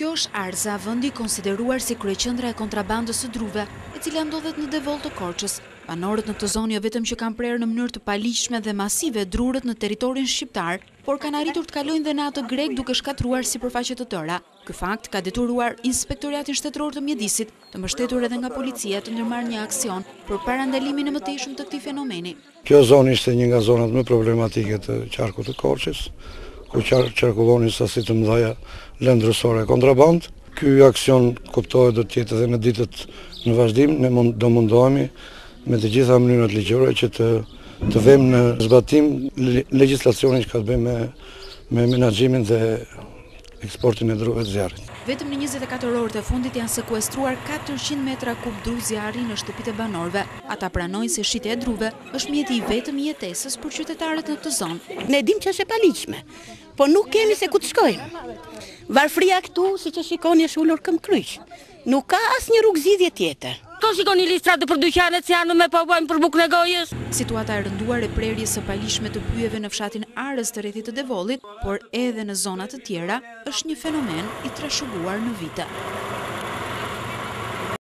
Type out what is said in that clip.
Kjo është Arza, vendi konsideruar si kryeqendra e kontrabandës së druve, e cila ndodhet në Devoll të Korçës. Banorët në këtë zonë jo vetëm që kanë prerë në mënyrë të paligjshme dhe masive drurët në territorin shqiptar, por kanë arritur të kalojnë dhe në atë grek duke shkatruar sipërfaqe të tëra. Ky fakt ka detyruar Inspektoratin Shtetëror të Mjedisit të mbështetur edhe nga policia të ndërmarrë një aksion për parandalimin e mëtejshëm të këtij fenomeni. Kjo zonë ishte një nga zonat më problematike të qarkut të Korçës, ku qarkullonin sasi të mëdha lëndrësore kontraband. Ky aksion kuptohet do të jetë edhe në ditët në vazhdim, ne do mundohemi me të gjitha mënyrat ligjore që të vëmë në zbatim legjislacionin që ka të bëjë me menaxhimin dhe eksportin e druveve të zjarrit. Vetëm në 24 orët e fundit janë sekuestruar 400 metra kub dru zjarri në shtëpitë e banorëve. Ata pranojnë se shitja e druveve është mjeti i vetëm i jetesës për qytetarët në këtë zonë. Ne dim që është e paligjshme, po nuk kemi se ku të shkojmë. Varfëria këtu, siç e shikoni, është ulur këm kryq. Nuk ka asnjë rrugëzidhje tjetër. Ko shikoni listratë për dyqanet që janë me pavojnë për bukën e gojës? Situata e rënduar e prerjes së paligjshme të pyjeve në fshatin Arës të rrethit të Devollit, por edhe në zona të tjera, është një fenomen i trashëguar në vite.